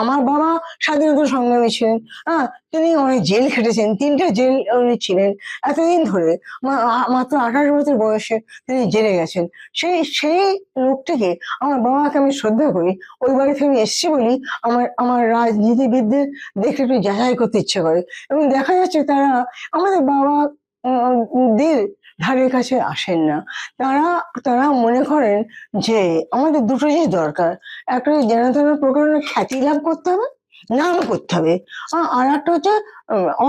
আমার বাবা স্বাধীনতা সংগ্রামী ছিলেন। তিনি অনেক জেল খেটেছেন, 3টে জেল উনি ছিলেন এতদিন ধরে। মাত্র 28 বছর বয়সে তিনি জেলে গেছেন। সেই সেই লোকটিকে, আমার বাবাকে আমি শ্রদ্ধা করি। ওই বাড়ি থেকে আমি এসছি বলি আমার আমার রাজনীতিবিদদের দেখে একটু যাচাই করতে ইচ্ছে করে, এবং দেখা যাচ্ছে তারা আমাদের বাবা দের ধারের কাছে আসেন না। তারা তারা মনে করেন যে আমাদের দুটো জিনিস দরকার, একটা যেন তেন প্রকারের খ্যাতি লাভ করতে হবে, নাম করতে হবে, আর একটা হচ্ছে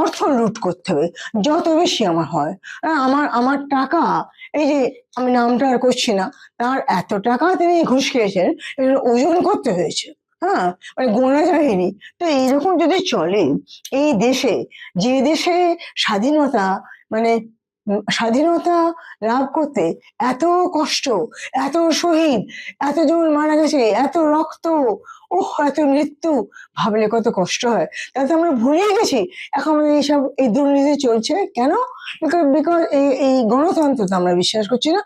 অর্থ লুট করতে হবে যত বেশি আমার হয়। আমার আমার টাকা, এই যে আমি নামটা আর করছি না, তার এত টাকা তিনি ঘুষ খেয়েছেন, ওজন করতে হয়েছে। মানে গোনা যায়নি। তো এইরকম যদি চলে এই দেশে, যে দেশে স্বাধীনতা, মানে স্বাধীনতা লাভ করতে এত কষ্ট, এত শহীদ, এতজন মারা গেছে, এত রক্ত, এত মৃত্যু, ভাবলে কত কষ্ট হয়। তাতে আমরা ভুলে গেছি এখন এইসব এই দুর্নীতি চলছে কেন? বিকজ এই গণতন্ত্র আমরা বিশ্বাস করছি না,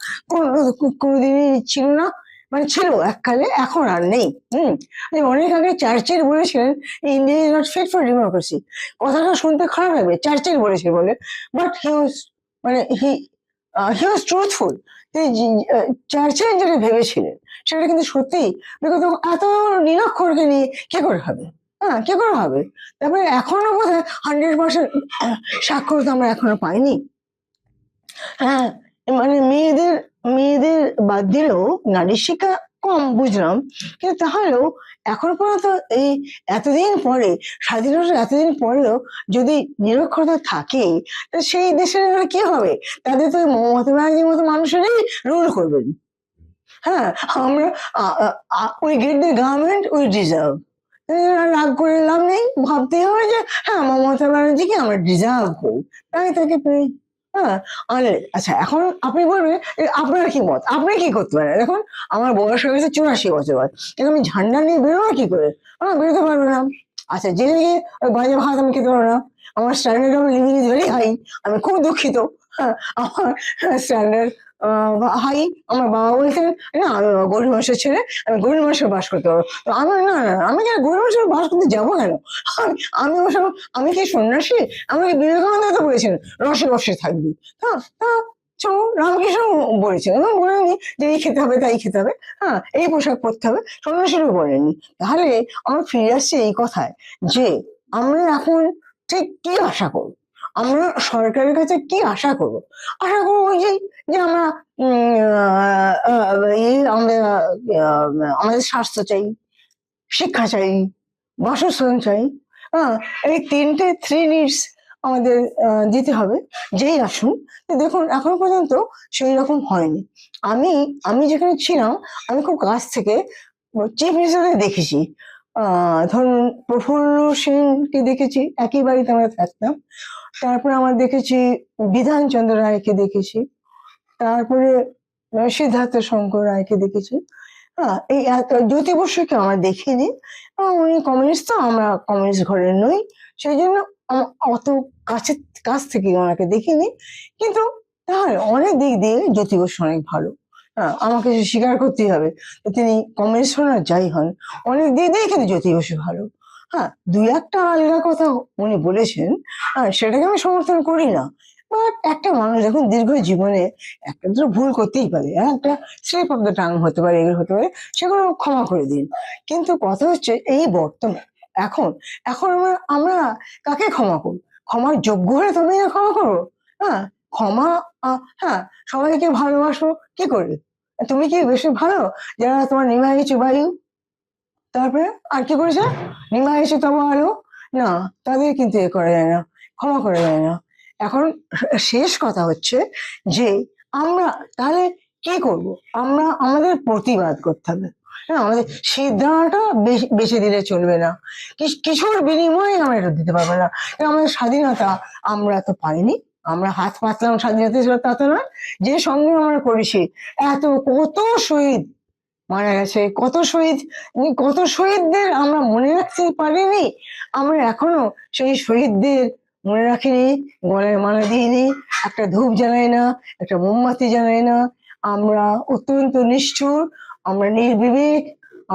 কোনোদিনই ছিল না। মানে ছিল এককালে, এখন আর নেই। অনেক আগে চার্চিল বলেছিলেন India is not fit for democracy. কথাটা শুনতে খারাপ লাগবে, চার্চিল বলেছে বলে, বাট হি ওয়াজ, মানে হি ওয়াজ ট্রুথফুল। চার্চিল যেটা ভেবেছিলেন সেটা কিন্তু সত্যি। বিকজ এত নিরক্ষরকে নিয়ে কি করে হবে? কি করে হবে? তারপরে এখনো বোধহয় 100% সাক্ষরতা আমরা এখনো পাইনি। মানে মেয়েদের মেয়েদের বাদ দিলেও নারী শিক্ষা কম, বুঝলাম, কিন্তু তাহলেও এখন পর্যন্ত এই এতদিন পরে, স্বাধীনতা এতদিন পরেও যদি নিরক্ষরতা থাকে, সেই দেশের কি হবে? তাদের তো মমতা ব্যানার্জির মতো মানুষেরই রুল করবেন। আমরা we get the government we deserve. রাগ করে লাভ নেই, ভাবতেই হবে যে মমতা ব্যানার্জিকে আমরা ডিজার্ভ করি, তাই তাকে পেয়ে। আচ্ছা, এখন আপনি বলবেন আপনার কি মত, আপনি কি করতে পারেন? দেখুন, আমার বয়স হয়ে গেছে 84 বছর বয়স, কিন্তু আমি ঝান্ডা নিয়ে বেরোবো কি করে? বেরোতে পারবো না। আচ্ছা, জেনে গিয়ে বাজে ভাত আমি খেতে পারবো না। আমার standard of living is very high. আমি খুব দুঃখিত। আমার স্ট্যান্ডার্ড হাই। আমার বাবা বলছেন না, আমি গরিব মানুষের ছেলে, আমি গরিব মানুষের বাস করতে পারবো। তো আমি না, আমি কেন গরিব মানুষের বাস করতে যাবো কেন? আমি আমি কি সন্ন্যাসী? আমাকে বিবেকানন্দ তো বলেছেন রসে রসে থাকবি। রামকৃষ্ণ বলেছেন, এবং বলেনি যে এই খেতে হবে তাই খেতে হবে, এই পোশাক পরতে হবে, সন্ন্যাসীরও বলেনি। তাহলে আমরা ফিরে আসছি এই কথায় যে আমরা এখন ঠিক কি আশা করবো? আমরা সরকারের কাছে কি আশা করবো? আশা করবো ওই যে আমরা আমাদের স্বাস্থ্য চাই, শিক্ষা চাই, বাসস্থান চাই। এই 3টে 3 নিডস আমাদের দিতে হবে যেই আসুন। দেখুন, এখন পর্যন্ত সেই রকম হয়নি। আমি যেখানে ছিলাম, আমি খুব কাছ থেকে চিফ মিনিস্টারকে দেখেছি। ধরুন প্রফুল্ল সেনকে দেখেছি, একই বাড়িতে আমরা থাকতাম। তারপরে আমার দেখেছি বিধানচন্দ্র রায়কে দেখেছি, তারপরে সিদ্ধার্থ শঙ্কর রায়কে দেখেছি। এই জ্যোতি বসুকে আমরা দেখিনি। উনি কমিউনিস্ট, তো আমরা কমিউনিস্ট ঘরের নই, সেই জন্য অত কাছ থেকে ওনাকে দেখিনি। কিন্তু তাহলে অনেক দিক দিয়ে জ্যোতি বসু অনেক ভালো। আমাকে স্বীকার করতেই হবে, তিনি কমিউনিস্ট হন আর যাই হন, অনেক দিক দিয়ে কিন্তু জ্যোতি বসু ভালো। 2-1টা আলগা কথা উনি বলেছেন, সেটাকে আমি সমর্থন করি না। বাট একটা মানুষ দেখুন দীর্ঘ জীবনে একটা তো ভুল করতেই পারে, একটা স্লিপ অফ দ্য টাং হতে পারে, এগুলো হতে পারে, সেগুলো ক্ষমা করে দিন। কিন্তু কথা হচ্ছে এই বর্তমান, এখন এখন আমরা কাকে ক্ষমা করবো? ক্ষমার যোগ্য হলে তবেই না ক্ষমা করবো। ক্ষমা, সবাইকে ভালোবাসো কি করে? তুমি কি বেশি ভালো যারা তোমার নিমাই চুবাই? তারপরে আর কি করেছে? নিমাই তবু আলো না, তাদের কিন্তু এ করা যায় না, ক্ষমা করা যায় না। এখন শেষ কথা হচ্ছে যে আমরা তাহলে কি করব? আমরা আমাদের প্রতিবাদ করতে হবে। আমাদের সিদ্ধান্তটা বেশি দিলে চলবে না। কিছুর বিনিময়ে আমরা এটা দিতে পারবো না। আমাদের স্বাধীনতা আমরা তো পাইনি, আমরা হাত পাতলাম স্বাধীনতা ছিল তা তো নয়। যে সংগ্রাম আমরা করেছি, কত শহীদ মারা গেছে, কত শহীদদের আমরা মনে রাখতে পারিনি। আমরা এখনো সেই শহীদদের মনে রাখিনি, গলায় মালা দিইনি, একটা ধূপ জ্বালাই না, একটা মোমবাতি জ্বালাই না। আমরা অত্যন্ত নিষ্ঠুর, আমরা নির্বিবেক,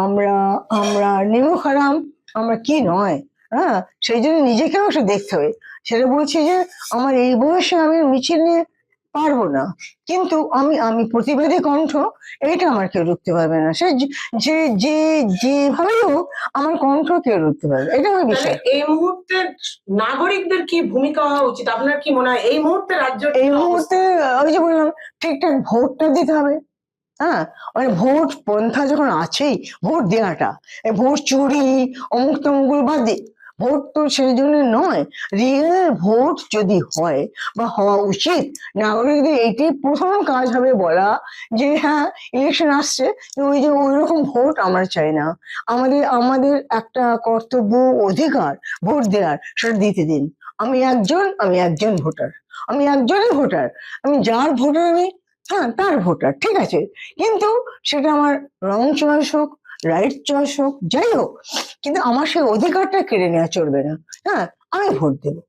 আমরা আমরা নিমক হারাম, আমরা কি নয়। হ্যাঁ, সেই জন্য নিজেকেও একটু দেখতে হবে। সেটা বলছি যে আমার এই বয়সে আমি মিছিল নিয়ে পারবো না, কিন্তু আমি আমি প্রতিবাদী কণ্ঠ, এটা আমার কেউ রুখতে পারবে না। সে যে যে যেভাবেই হোক আমার কণ্ঠ কেউ রুখতে পারবে, এটা আমার তাহলে বিশ্বাস। এই মুহূর্তে নাগরিকদের কি ভূমিকা হওয়া উচিত আপনার কি মনে হয় এই মুহূর্তে রাজ্যের এই কি মুহূর্তে অবস্থা? ওই যে বললাম, ঠিকঠাক ভোটটা দিতে হবে। হ্যাঁ, মানে ভোট পন্থা যখন আছেই, ভোট দেওয়াটা, এই ভোট চুরি অমুক তমুকগুলো বাদ দিই, ভোট তো সেই জন্য নয়। রিয়েল ভোট যদি হয় বা হওয়া উচিত, নাগরিকদের এটি প্রথম কাজ হবে বলা যে হ্যাঁ, ইলেকশন আসছে, ওই যে ওই রকম ভোট আমরা চাই না। আমাদের আমাদের একটা কর্তব্য, অধিকার ভোট দেওয়ার, সেটা দিতে দিন। আমি একজন ভোটার, আমি একজনই ভোটার, আমি যার ভোটার আমি, হ্যাঁ তার ভোটার, ঠিক আছে। কিন্তু সেটা আমার রং চয়েস হোক, রাইট চয়েস হোক, যাই হোক, কিন্তু আমার সেই অধিকারটা কেড়ে নেওয়া চলবে না। হ্যাঁ, আমি ভোট দেবো।